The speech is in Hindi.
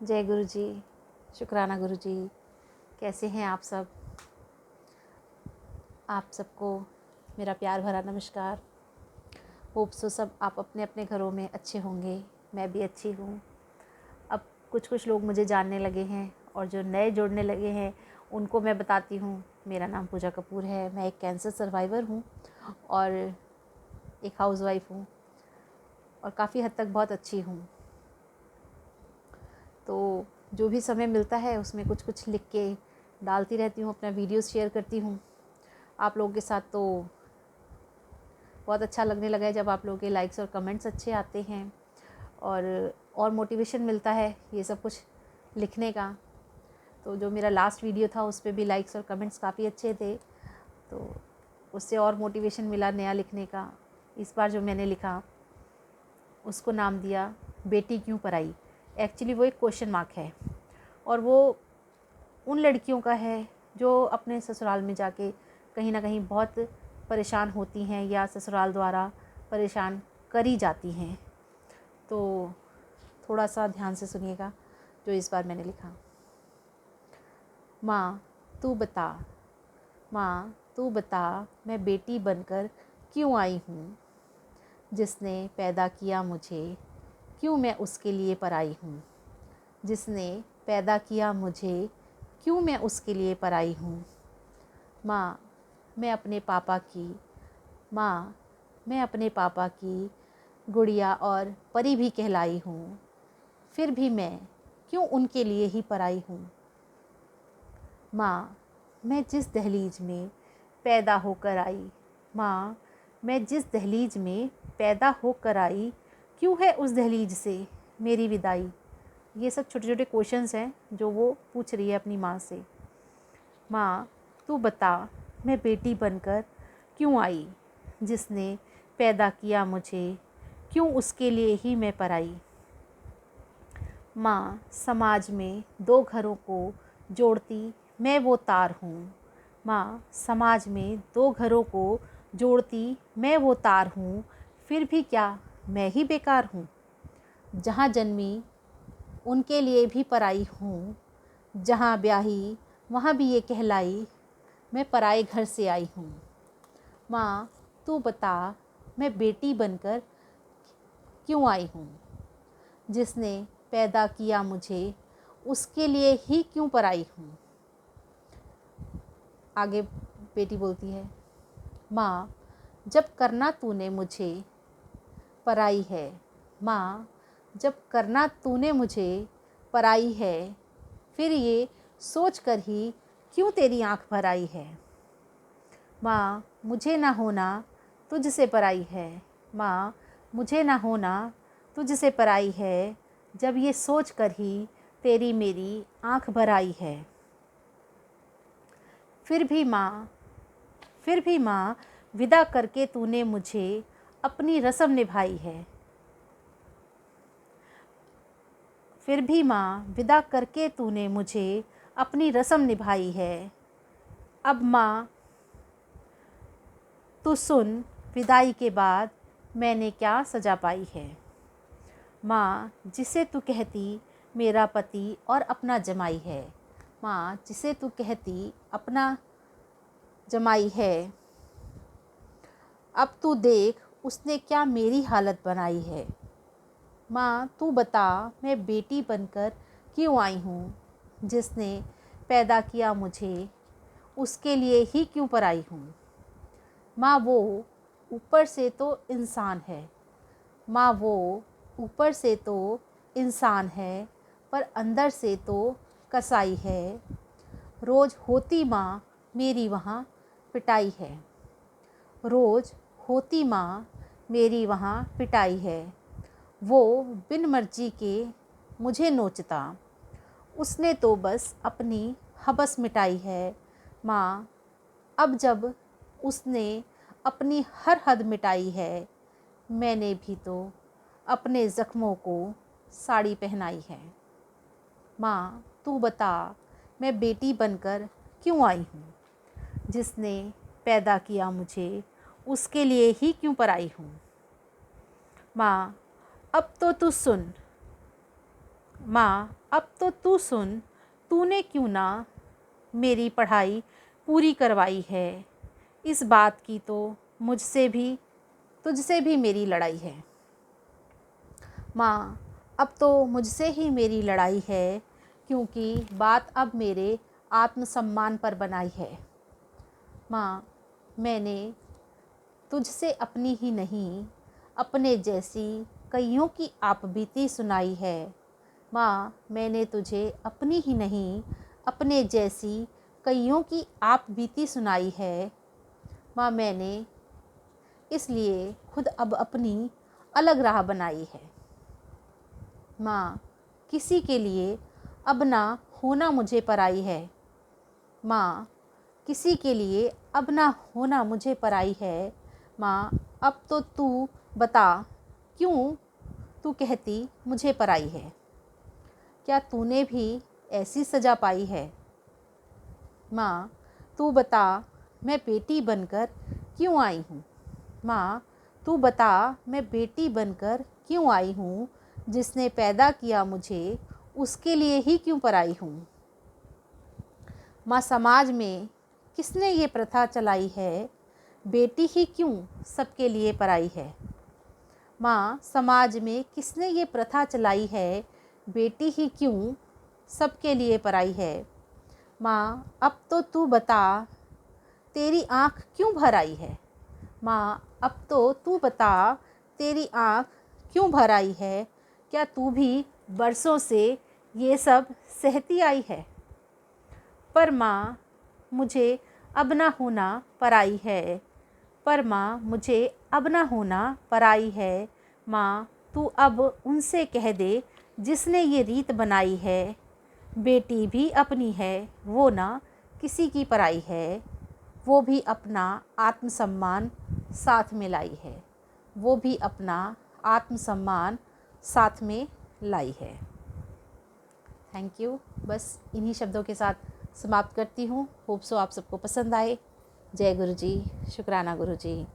जय गुरु जी। शुक्राना गुरु जी। कैसे हैं आप सब? आप सबको मेरा प्यार भरा नमस्कार। होप सो सब आप अपने अपने घरों में अच्छे होंगे। मैं भी अच्छी हूँ। अब कुछ कुछ लोग मुझे जानने लगे हैं और जो नए जुड़ने लगे हैं उनको मैं बताती हूँ। मेरा नाम पूजा कपूर है। मैं एक कैंसर सर्वाइवर हूँ और एक हाउसवाइफ हूँ और काफ़ी हद तक बहुत अच्छी हूँ। तो जो भी समय मिलता है उसमें कुछ कुछ लिख के डालती रहती हूँ, अपना वीडियोस शेयर करती हूँ आप लोगों के साथ। तो बहुत अच्छा लगने लगा है जब आप लोगों के लाइक्स और कमेंट्स अच्छे आते हैं और मोटिवेशन मिलता है ये सब कुछ लिखने का। तो जो मेरा लास्ट वीडियो था उस पर भी लाइक्स और कमेंट्स काफ़ी अच्छे थे, तो उससे और मोटिवेशन मिला नया लिखने का। इस बार जो मैंने लिखा उसको नाम दिया बेटी क्यों पराई। एक्चुअली वो एक क्वेश्चन मार्क है और वो उन लड़कियों का है जो अपने ससुराल में जाके कहीं ना कहीं बहुत परेशान होती हैं या ससुराल द्वारा परेशान करी जाती हैं। तो थोड़ा सा ध्यान से सुनिएगा जो इस बार मैंने लिखा। माँ तू बता, माँ तू बता, मैं बेटी बनकर क्यों आई हूँ। जिसने पैदा किया मुझे, क्यों मैं उसके लिए पराई हूँ। जिसने पैदा किया मुझे, क्यों मैं उसके लिए पराई हूँ। माँ मैं अपने पापा की, माँ मैं अपने पापा की गुड़िया और परी भी कहलाई हूँ। फिर भी मैं क्यों उनके लिए ही पराई हूँ। माँ मैं जिस दहलीज में पैदा होकर आई, माँ मैं जिस दहलीज में पैदा होकर आई, क्यों है उस दहलीज से मेरी विदाई। ये सब छोटे छोटे क्वेश्चंस हैं जो वो पूछ रही है अपनी माँ से। माँ तू बता, मैं बेटी बनकर क्यों आई। जिसने पैदा किया मुझे, क्यों उसके लिए ही मैं पराई। माँ समाज में दो घरों को जोड़ती मैं वो तार हूँ। माँ समाज में दो घरों को जोड़ती मैं वो तार हूँ। फिर भी क्या मैं ही बेकार हूँ। जहाँ जन्मी उनके लिए भी पराई हूँ। जहाँ ब्याही वहाँ भी ये कहलाई, मैं पराए घर से आई हूँ। माँ तू बता, मैं बेटी बनकर क्यों आई हूँ। जिसने पैदा किया मुझे, उसके लिए ही क्यों पराई हूँ। आगे बेटी बोलती है, माँ जब करना तूने मुझे पराई है। माँ जब करना तूने मुझे पराई है, फिर ये सोच कर ही क्यों तेरी आँख भर आई है। माँ मुझे ना होना तुझसे पराई है। माँ मुझे ना होना तुझसे पराई है। जब ये सोच कर ही तेरी मेरी आँख भर आई है। फिर भी माँ विदा करके तूने मुझे अपनी रस्म निभाई है। फिर भी माँ विदा करके तूने मुझे अपनी रस्म निभाई है। अब माँ तू सुन, विदाई के बाद मैंने क्या सजा पाई है। माँ जिसे तू कहती मेरा पति और अपना जमाई है। माँ जिसे तू कहती अपना जमाई है, अब तू देख उसने क्या मेरी हालत बनाई है। माँ तू बता, मैं बेटी बनकर क्यों आई हूँ। जिसने पैदा किया मुझे, उसके लिए ही क्यों पराई हूँ। माँ वो ऊपर से तो इंसान है, माँ वो ऊपर से तो इंसान है, पर अंदर से तो कसाई है। रोज़ होती माँ मेरी वहाँ पिटाई है। रोज़ होती माँ मेरी वहाँ पिटाई है। वो बिन मर्जी के मुझे नोचता, उसने तो बस अपनी हबस मिटाई है। माँ अब जब उसने अपनी हर हद मिटाई है, मैंने भी तो अपने ज़ख्मों को साड़ी पहनाई है। माँ तू बता, मैं बेटी बनकर क्यों आई हूँ। जिसने पैदा किया मुझे, उसके लिए ही क्यों पराई हूँ। माँ अब तो तू सुन, माँ अब तो तू सुन, तूने क्यों ना मेरी पढ़ाई पूरी करवाई है। इस बात की तो मुझसे भी तुझसे भी मेरी लड़ाई है। माँ अब तो मुझसे ही मेरी लड़ाई है, क्योंकि बात अब मेरे आत्मसम्मान पर बनाई है। माँ मैंने तुझसे अपनी ही नहीं, अपने जैसी कईयों की आपबीती सुनाई है। माँ मैंने तुझे अपनी ही नहीं, अपने जैसी कईयों की आपबीती सुनाई है। माँ मैंने इसलिए खुद अब अपनी अलग राह बनाई है। माँ किसी के लिए अब ना होना मुझे पराई है। माँ किसी के लिए अब ना होना मुझे पराई है। माँ अब तो तू बता, क्यों तू कहती मुझे पराई है। क्या तूने भी ऐसी सज़ा पाई है। माँ तू बता, मैं बेटी बनकर क्यों आई हूँ। माँ तू बता, मैं बेटी बनकर क्यों आई हूँ। जिसने पैदा किया मुझे उसके लिए ही क्यों पराई हूँ। माँ समाज में किसने ये प्रथा चलाई है, बेटी ही क्यों सबके लिए पराई है। माँ समाज में किसने ये प्रथा चलाई है, बेटी ही क्यों सबके लिए पराई है। माँ अब तो तू बता, तेरी आँख क्यों भर आई है। माँ अब तो तू बता, तेरी आँख क्यों भर आई है। क्या तू भी बरसों से ये सब सहती आई है। पर माँ मुझे अब ना होना पराई है। पर माँ मुझे अब ना होना पराई है। माँ तू अब उनसे कह दे जिसने ये रीत बनाई है। बेटी भी अपनी है, वो ना किसी की पराई है। वो भी अपना आत्मसम्मान साथ में लाई है। वो भी अपना आत्मसम्मान साथ में लाई है। Thank you. बस इन्हीं शब्दों के साथ समाप्त करती हूँ। होप सो आप सबको पसंद आए। जय गुरु जी, शुक्राना गुरु जी।